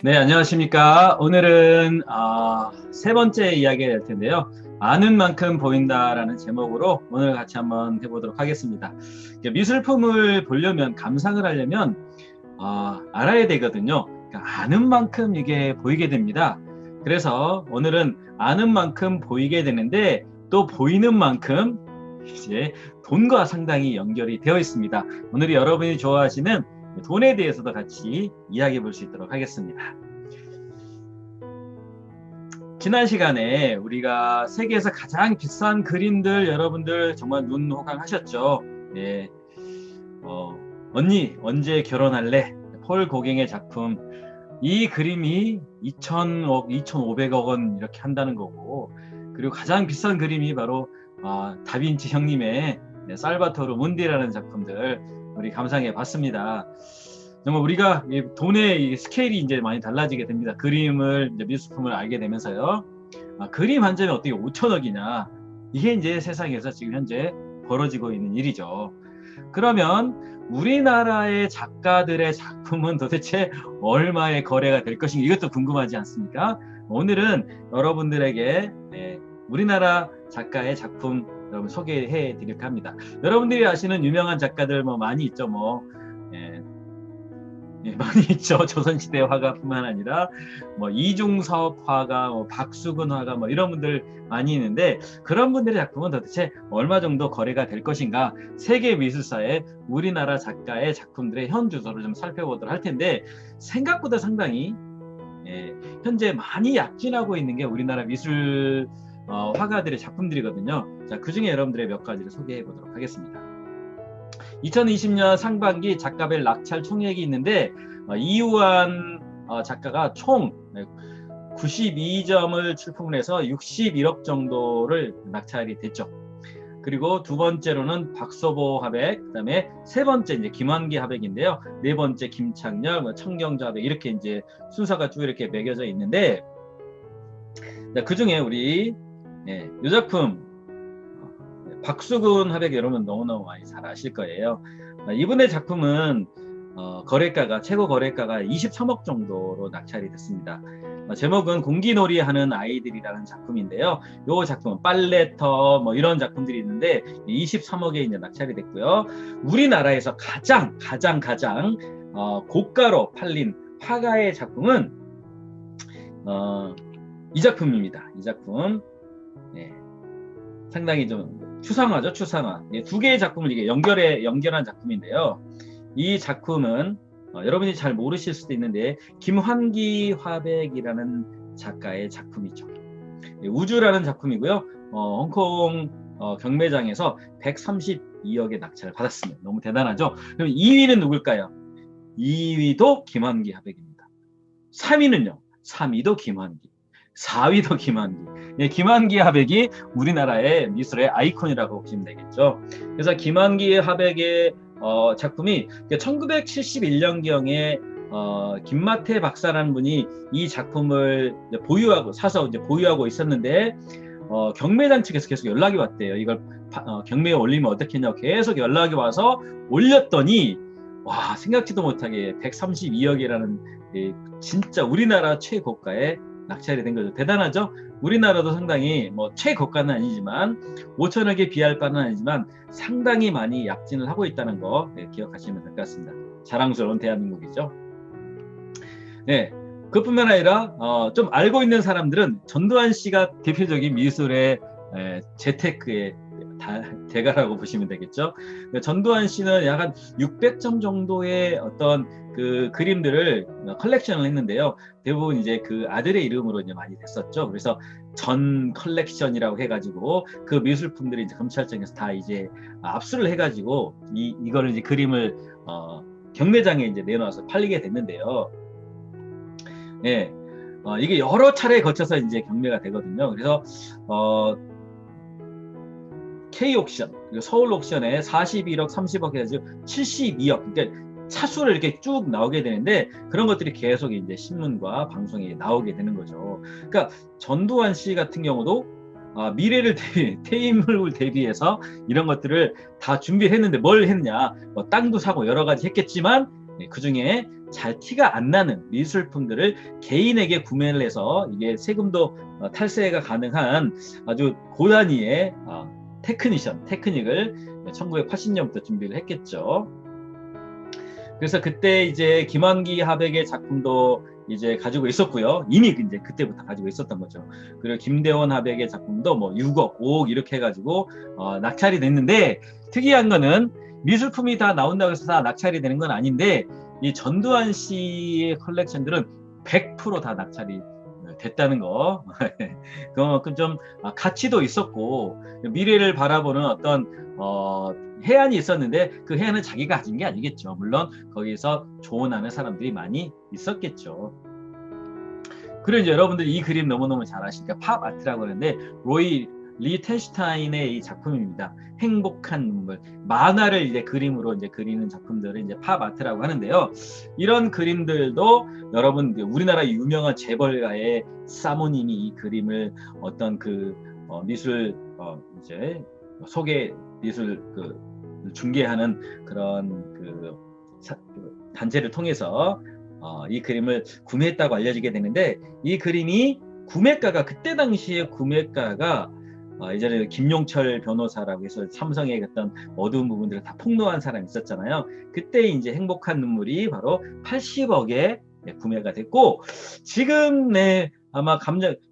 네, 안녕하십니까. 오늘은 세 번째 이야기가 될 텐데요. 아는 만큼 보인다라는 제목으로 오늘 같이 한번 해보도록 하겠습니다. 미술품을 보려면, 감상을 하려면 알아야 되거든요. 그러니까 아는 만큼 이게 보이게 됩니다. 그래서 오늘은 아는 만큼 보이게 되는데, 또 보이는 만큼 이제 돈과 상당히 연결이 되어 있습니다. 오늘 여러분이 좋아하시는 돈에 대해서도 같이 이야기해 볼 수 있도록 하겠습니다. 지난 시간에 우리가 세계에서 가장 비싼 그림들 여러분들 정말 눈호강하셨죠? 네. 언니 언제 결혼할래? 폴 고갱의 작품. 이 그림이 2,000억, 2,500억 원 이렇게 한다는 거고, 그리고 가장 비싼 그림이 바로 다빈치 형님의 살바토르 문디라는 작품들 우리 감상해 봤습니다. 정말 우리가 돈의 스케일이 이제 많이 달라지게 됩니다. 그림을, 이제 미술품을 알게 되면서요. 그림 한 점이 어떻게 5천억이냐. 이게 이제 세상에서 지금 현재 벌어지고 있는 일이죠. 그러면 우리나라의 작가들의 작품은 도대체 얼마의 거래가 될 것인가, 이것도 궁금하지 않습니까? 오늘은 여러분들에게 우리나라 작가의 작품 여러분 소개해 드릴까 합니다. 여러분들이 아시는 유명한 작가들 뭐 많이 있죠. 많이 있죠. 조선시대 화가뿐만 아니라 이중섭 화가, 박수근 화가 이런 분들 많이 있는데, 그런 분들의 작품은 도대체 얼마 정도 거래가 될 것인가, 세계 미술사의 우리나라 작가의 작품들의 현 주소를 좀 살펴보도록 할 텐데, 생각보다 상당히 현재 많이 약진하고 있는 게 우리나라 미술 화가들의 작품들이거든요. 자, 그 중에 여러분들의 몇 가지를 소개해 보도록 하겠습니다. 2020년 상반기 작가별 낙찰 총액이 있는데, 이우한 작가가 총 92점을 출품을 해서 61억 정도를 낙찰이 됐죠. 그리고 두 번째로는 박서보 화백, 그 다음에 세 번째 이제 김환기 화백인데요. 네 번째 김창렬, 청경자 화백, 이렇게 이제 순서가 쭉 이렇게 매겨져 있는데, 그 중에 우리 이 작품 박수근 화백 여러분 너무너무 많이 잘 아실 거예요. 이분의 작품은 거래가가, 최고 거래가가 23억 정도로 낙찰이 됐습니다. 제목은 공기놀이 하는 아이들이라는 작품인데요. 이 작품은 빨래터 이런 작품들이 있는데 23억에 이제 낙찰이 됐고요. 우리나라에서 가장 고가로 팔린 화가의 작품은 이 작품입니다. 이 작품 상당히 좀 추상화죠, 추상화. 두 개의 작품을 이게 연결한 작품인데요. 이 작품은 여러분이 잘 모르실 수도 있는데, 김환기 화백이라는 작가의 작품이죠. 우주라는 작품이고요. 홍콩 경매장에서 132억의 낙찰을 받았습니다. 너무 대단하죠? 그럼 2위는 누굴까요? 2위도 김환기 화백입니다. 3위는요? 3위도 김환기. 4위도 김환기. 김환기 화백이 우리나라의 미술의 아이콘이라고 보시면 되겠죠. 그래서 김환기 화백의 작품이 1971년경에 김마태 박사라는 분이 이 작품을 사서 보유하고 있었는데, 경매장 측에서 계속 연락이 왔대요. 이걸 경매에 올리면 어떻겠냐고 계속 연락이 와서 올렸더니, 와, 생각지도 못하게 132억이라는 진짜 우리나라 최고가의 낙찰이 된 거죠. 대단하죠? 우리나라도 상당히 최고가는 아니지만 5천억에 비할 바는 아니지만 상당히 많이 약진을 하고 있다는 거 기억하시면 될 것 같습니다. 자랑스러운 대한민국이죠. 네, 그뿐만 아니라 좀 알고 있는 사람들은 전두환 씨가 대표적인 미술의 재테크의 대가라고 보시면 되겠죠. 전두환 씨는 약 한 600점 정도의 어떤 그 그림들을 컬렉션을 했는데요. 대부분 이제 그 아들의 이름으로 이제 많이 됐었죠. 그래서 전 컬렉션이라고 해가지고 그 미술품들이 이제 검찰청에서 다 이제 압수를 해가지고 이거를 이제 그림을 경매장에 이제 내놓아서 팔리게 됐는데요. 네, 이게 여러 차례에 거쳐서 이제 경매가 되거든요. 그래서 K 옥션, 그리고 서울 옥션에 41억, 30억 해가지고 72억, 그러니까 차수를 이렇게 쭉 나오게 되는데 그런 것들이 계속 이제 신문과 방송에 나오게 되는 거죠. 그러니까 전두환 씨 같은 경우도 미래를 퇴임을 대비해서 이런 것들을 다 준비했는데 뭘 했냐? 뭐 땅도 사고 여러 가지 했겠지만 그 중에 잘 티가 안 나는 미술품들을 개인에게 구매를 해서 이게 세금도 탈세가 가능한 아주 고단위의 테크닉을 1980년부터 준비를 했겠죠. 그래서 그때 이제 김환기 화백의 작품도 이제 가지고 있었고요. 이미 이제 그때부터 가지고 있었던 거죠. 그리고 김대원 화백의 작품도 뭐 6억, 5억 이렇게 해가지고 낙찰이 됐는데 특이한 거는 미술품이 다 나온다고 해서 다 낙찰이 되는 건 아닌데 이 전두환 씨의 컬렉션들은 100% 다 낙찰이 됐다는 거. 그만큼 좀 가치도 있었고 미래를 바라보는 어떤 해안이 있었는데 그 해안은 자기가 가진 게 아니겠죠. 물론 거기서 조언하는 사람들이 많이 있었겠죠. 그리고 이제 여러분들이 이 그림 너무너무 잘 아시니까 팝 아트라고 하는데 로이 리텐슈타인의 이 작품입니다. 행복한 눈물. 만화를 이제 그림으로 이제 그리는 작품들을 이제 팝 아트라고 하는데요. 이런 그림들도 여러분 우리나라 유명한 재벌가의 사모님이 이 그림을 어떤 그 미술 이제 소개 미술 중개하는 그런 그 단체를 통해서 이 그림을 구매했다고 알려지게 되는데 이 그림이 구매가가 그때 당시에 구매가가 예전에 김용철 변호사라고 해서 삼성의 어떤 어두운 부분들을 다 폭로한 사람이 있었잖아요. 그때 이제 행복한 눈물이 바로 80억에 구매가 됐고 지금 아마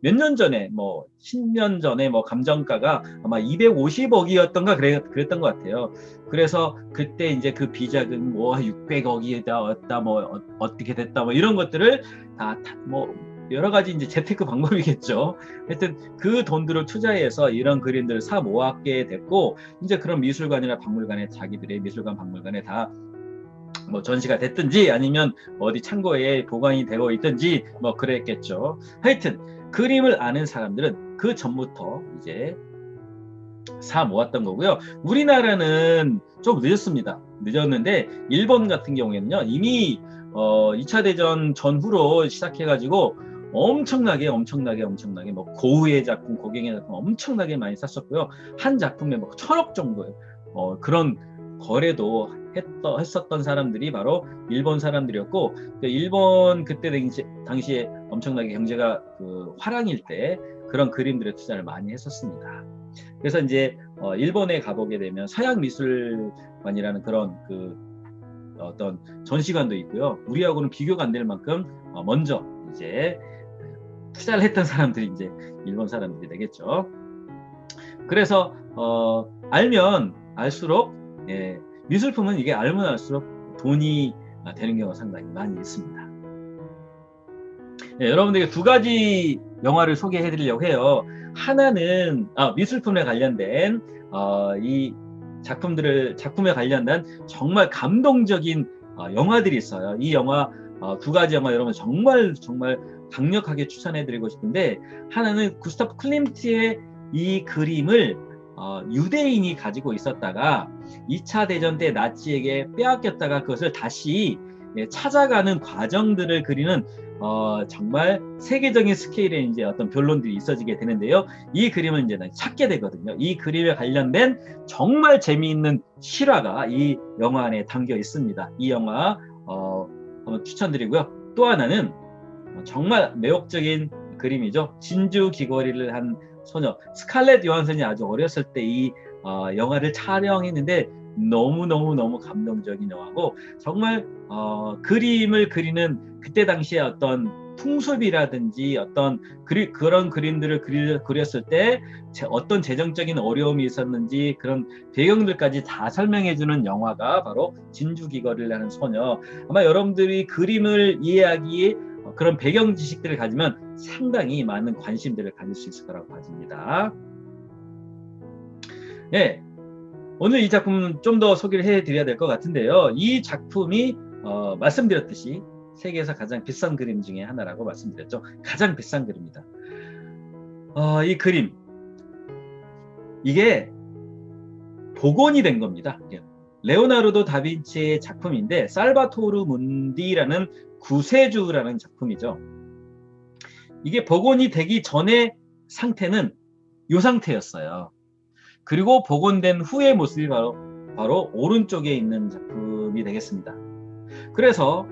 몇 년 전에 뭐 10년 전에 뭐 감정가가 아마 250억이었던가 그랬던 것 같아요. 그래서 그때 이제 그 비자금 뭐 600억이다 왔다 뭐 어떻게 됐다 뭐 이런 것들을 다 뭐 여러 가지 이제 재테크 방법이겠죠. 하여튼 그 돈들을 투자해서 이런 그림들을 사 모았게 됐고 이제 그런 미술관이나 박물관에 자기들의 미술관 박물관에 다 뭐 전시가 됐든지 아니면 어디 창고에 보관이 되어 있든지 뭐 그랬겠죠. 하여튼 그림을 아는 사람들은 그 전부터 이제 사 모았던 거고요. 우리나라는 좀 늦었습니다. 늦었는데 일본 같은 경우에는요 이미 2차 대전 전후로 시작해가지고 엄청나게 뭐 고흐의 작품, 고갱의 작품 엄청나게 많이 샀었고요. 한 작품에 뭐 1000억 정도의 그런 거래도 했었던 사람들이 바로 일본 사람들이었고 일본 그때 당시에 엄청나게 경제가 화랑일 때 그런 그림들에 투자를 많이 했었습니다. 그래서 이제 일본에 가보게 되면 서양 미술관이라는 그런 어떤 전시관도 있고요. 우리하고는 비교가 안 될 만큼 먼저 이제 투자를 했던 사람들이 이제 일본 사람들이 되겠죠. 그래서 알면 알수록 미술품은 이게 알면 알수록 돈이 되는 경우가 상당히 많이 있습니다. 여러분들에게 두 가지 영화를 소개해 드리려고 해요. 하나는 미술품에 관련된 이 작품에 관련된 정말 감동적인 영화들이 있어요. 이 영화 두 가지 영화 여러분 정말 강력하게 추천해 드리고 싶은데 하나는 구스타프 클림트의 이 그림을 유대인이 가지고 있었다가 2차 대전 때 나치에게 빼앗겼다가 그것을 다시 찾아가는 과정들을 그리는 정말 세계적인 스케일의 이제 어떤 변론들이 있어지게 되는데요. 이 그림을 이제 찾게 되거든요. 이 그림에 관련된 정말 재미있는 실화가 이 영화 안에 담겨 있습니다. 이 영화 한번 추천드리고요. 또 하나는 정말 매혹적인 그림이죠. 진주 귀걸이를 한 소녀 스칼렛 요한슨이 아주 어렸을 때 이 영화를 촬영했는데 너무 감동적인 영화고 정말 그림을 그리는 그때 당시에 어떤 풍습이라든지 어떤 그런 그림들을 그렸을 때 어떤 재정적인 어려움이 있었는지 그런 배경들까지 다 설명해주는 영화가 바로 진주귀걸이를 하는 소녀. 아마 여러분들이 그림을 이해하기에 그런 배경 지식들을 가지면 상당히 많은 관심들을 가질 수 있을 거라고 봐집니다. 네, 오늘 이 작품은 좀 더 소개를 해드려야 될 것 같은데요. 이 작품이 말씀드렸듯이 세계에서 가장 비싼 그림 중에 하나라고 말씀드렸죠. 가장 비싼 그림입니다. 이 그림 이게 복원이 된 겁니다. 레오나르도 다빈치의 작품인데 살바토르 문디라는 구세주라는 작품이죠. 이게 복원이 되기 전의 상태는 이 상태였어요. 그리고 복원된 후의 모습이 바로 오른쪽에 있는 작품이 되겠습니다. 그래서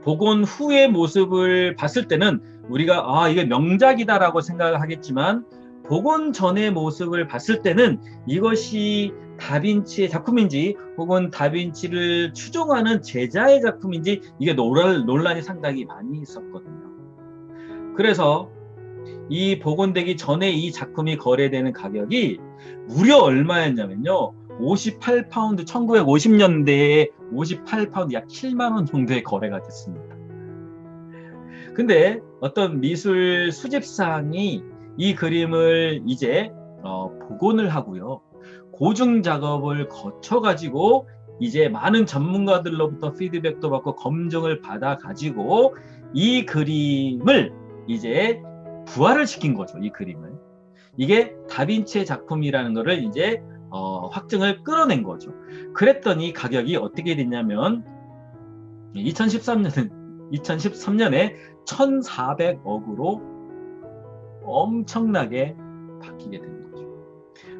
복원 후의 모습을 봤을 때는 우리가 이게 명작이다라고 생각을 하겠지만 복원 전의 모습을 봤을 때는 이것이 다빈치의 작품인지 혹은 다빈치를 추종하는 제자의 작품인지 이게 논란이 상당히 많이 있었거든요. 그래서 이 복원되기 전에 이 작품이 거래되는 가격이 무려 얼마였냐면요. 58파운드, 1950년대에 58파운드 약 7만 원 정도의 거래가 됐습니다. 근데 어떤 미술 수집상이 이 그림을 이제 복원을 하고요. 고증 작업을 거쳐가지고 이제 많은 전문가들로부터 피드백도 받고 검증을 받아가지고 이 그림을 이제 부활을 시킨 거죠. 이 그림을. 이게 다빈치의 작품이라는 것을 이제 확증을 끌어낸 거죠. 그랬더니 가격이 어떻게 됐냐면 2013년에 1,400억으로 엄청나게 바뀌게 된 거죠.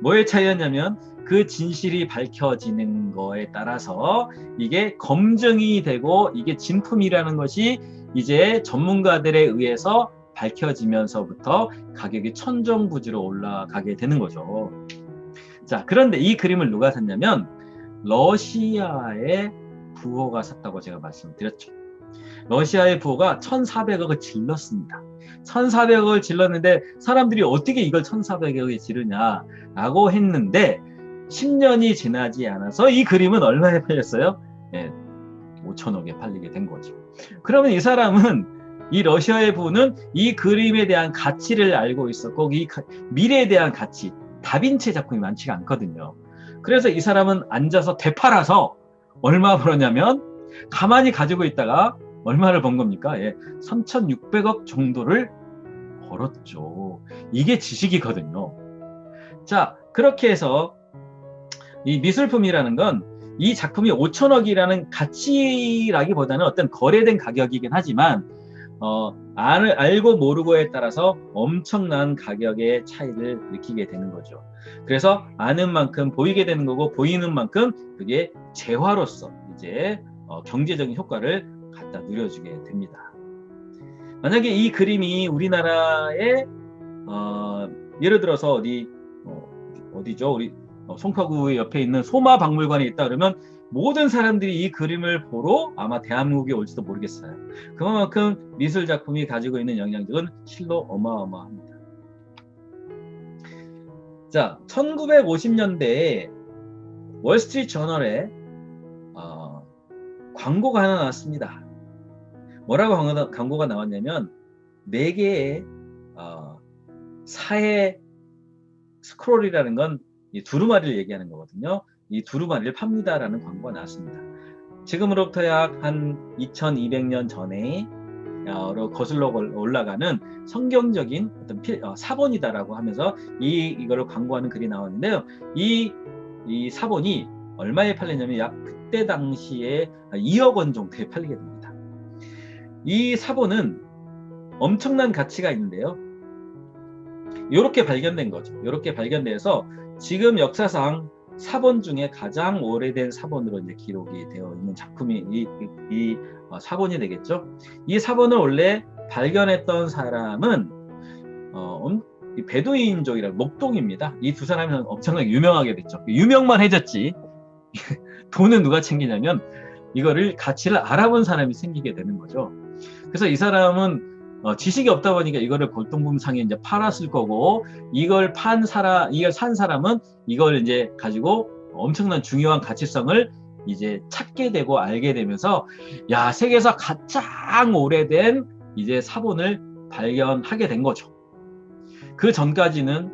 뭐의 차이였냐면 그 진실이 밝혀지는 거에 따라서 이게 검증이 되고 이게 진품이라는 것이 이제 전문가들에 의해서 밝혀지면서부터 가격이 천정부지로 올라가게 되는 거죠. 자, 그런데 이 그림을 누가 샀냐면 러시아의 부호가 샀다고 제가 말씀드렸죠. 러시아의 부호가 1,400억을 질렀습니다. 1,400억을 질렀는데 사람들이 어떻게 이걸 1,400억에 지르냐라고 했는데 10년이 지나지 않아서 이 그림은 얼마에 팔렸어요? 5천억에 팔리게 된 거죠. 그러면 이 사람은 이 러시아의 부호는 이 그림에 대한 가치를 알고 있었고 이 미래에 대한 가치, 다빈치의 작품이 많지가 않거든요. 그래서 이 사람은 앉아서 되팔아서 얼마 벌었냐면 가만히 가지고 있다가 얼마를 번 겁니까? 3,600억 정도를 벌었죠. 이게 지식이거든요. 자, 그렇게 해서 이 미술품이라는 건 이 작품이 5천억이라는 가치라기보다는 어떤 거래된 가격이긴 하지만 알고 모르고에 따라서 엄청난 가격의 차이를 느끼게 되는 거죠. 그래서 아는 만큼 보이게 되는 거고 보이는 만큼 그게 재화로서 이제 경제적인 효과를 갖다 누려주게 됩니다. 만약에 이 그림이 우리나라에 예를 들어서 어디죠? 우리 송파구 옆에 있는 소마박물관에 있다 그러면 모든 사람들이 이 그림을 보러 아마 대한민국에 올지도 모르겠어요. 그만큼 미술 작품이 가지고 있는 영향력은 실로 어마어마합니다. 자, 1950년대에 월스트리트 저널에 광고가 하나 나왔습니다. 뭐라고 광고가 나왔냐면 4개의 사회 스크롤이라는 건 이 두루마리를 얘기하는 거거든요. 이 두루마리를 팝니다라는 광고가 나왔습니다. 지금으로부터 약 한 2200년 전에 거슬러 올라가는 성경적인 어떤 사본이다라고 하면서 이거를 광고하는 글이 나왔는데요. 이 사본이 얼마에 팔리냐면 약 그때 당시에 2억 원 정도에 팔리게 됩니다. 이 사본은 엄청난 가치가 있는데요. 이렇게 발견된 거죠. 이렇게 발견돼서 지금 역사상 사본 중에 가장 오래된 사본으로 이제 기록이 되어 있는 작품이 이 사본이 되겠죠. 이 사본을 원래 발견했던 사람은 베두인족이라는 목동입니다. 이 두 사람이 엄청나게 유명하게 됐죠. 유명만 해졌지 돈은 누가 챙기냐면 이거를 가치를 알아본 사람이 생기게 되는 거죠. 그래서 이 사람은 지식이 없다 보니까 이거를 골동품상에 이제 팔았을 거고 이걸 산 사람은 이걸 이제 가지고 엄청난 중요한 가치성을 이제 찾게 되고 알게 되면서 야, 세계에서 가장 오래된 이제 사본을 발견하게 된 거죠. 그 전까지는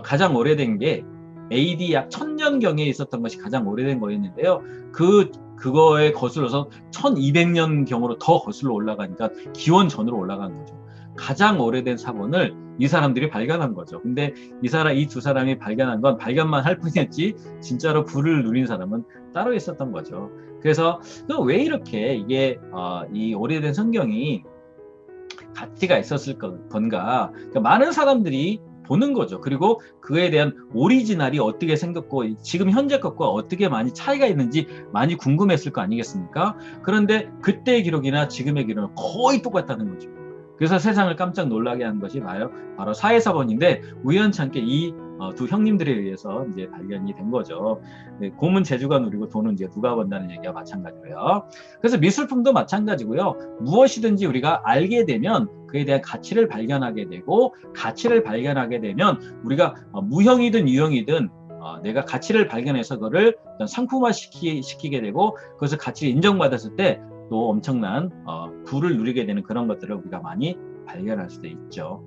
가장 오래된 게 AD 약 1000년경에 있었던 것이 가장 오래된 거였는데요. 그거에 거슬러서 1200년경으로 더 거슬러 올라가니까 기원 전으로 올라간 거죠. 가장 오래된 사본을 이 사람들이 발견한 거죠. 근데 이 두 사람이 발견한 건 발견만 할 뿐이었지 진짜로 불을 누린 사람은 따로 있었던 거죠. 그래서 왜 이렇게 이게 이 오래된 성경이 가치가 있었을 건가? 그러니까 많은 사람들이 보는 거죠. 그리고 그에 대한 오리지널이 어떻게 생겼고 지금 현재 것과 어떻게 많이 차이가 있는지 많이 궁금했을 거 아니겠습니까? 그런데 그때의 기록이나 지금의 기록은 거의 똑같다는 거죠. 그래서 세상을 깜짝 놀라게 한 것이 바로 사해사번인데 우연찮게 이 두 형님들에 의해서 이제 발견이 된 거죠. 네, 곰은 제주가 누리고 돈은 이제 누가 번다는 얘기와 마찬가지고요. 그래서 미술품도 마찬가지고요. 무엇이든지 우리가 알게 되면 그에 대한 가치를 발견하게 되고 가치를 발견하게 되면 우리가 무형이든 유형이든 내가 가치를 발견해서 그거를 상품화 시키게 되고 그것을 가치를 인정받았을 때 또 엄청난 부를 누리게 되는 그런 것들을 우리가 많이 발견할 수도 있죠.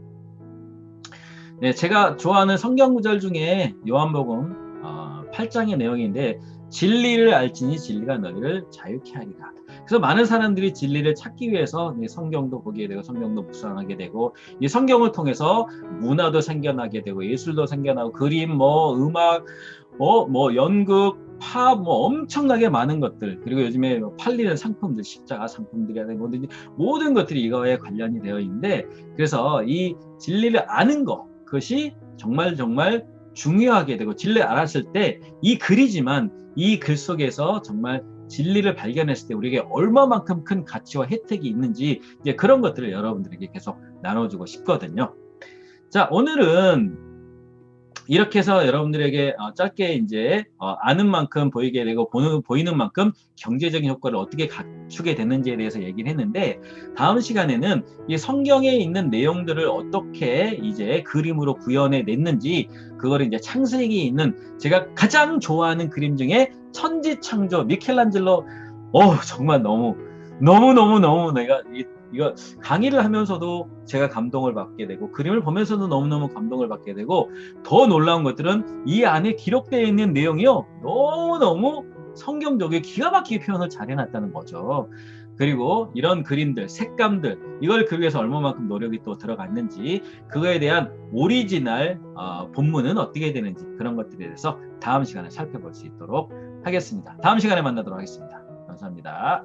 네, 제가 좋아하는 성경 구절 중에 요한복음 8장의 내용인데 진리를 알지니 진리가 너희를 자유케 하리라. 그래서 많은 사람들이 진리를 찾기 위해서 성경도 보게 되고 성경도 묵상하게 되고 이 성경을 통해서 문화도 생겨나게 되고 예술도 생겨나고 그림, 음악, 연극, 팝, 엄청나게 많은 것들 그리고 요즘에 팔리는 상품들, 십자가 상품들이나 뭐든지 모든 것들이 이거에 관련이 되어 있는데 그래서 이 진리를 아는 것 그것이 정말 중요하게 되고 진리를 알았을 때 이 글이지만 이 글 속에서 정말 진리를 발견했을 때 우리에게 얼마만큼 큰 가치와 혜택이 있는지 이제 그런 것들을 여러분들에게 계속 나눠주고 싶거든요. 자, 오늘은 이렇게 해서 여러분들에게 짧게 이제 아는 만큼 보이게 되고 보이는 만큼 경제적인 효과를 어떻게 갖추게 됐는지에 대해서 얘기를 했는데 다음 시간에는 이 성경에 있는 내용들을 어떻게 이제 그림으로 구현해 냈는지 그거를 이제 창세기에 있는 제가 가장 좋아하는 그림 중에 천지창조 미켈란젤로 정말 너무 내가 이거 강의를 하면서도 제가 감동을 받게 되고 그림을 보면서도 너무너무 감동을 받게 되고 더 놀라운 것들은 이 안에 기록되어 있는 내용이요 너무너무 성경적이게 기가 막히게 표현을 잘 해놨다는 거죠. 그리고 이런 그림들, 색감들 이걸 그리기 위해서 얼마만큼 노력이 또 들어갔는지 그거에 대한 오리지널 본문은 어떻게 되는지 그런 것들에 대해서 다음 시간에 살펴볼 수 있도록 하겠습니다. 다음 시간에 만나도록 하겠습니다. 감사합니다.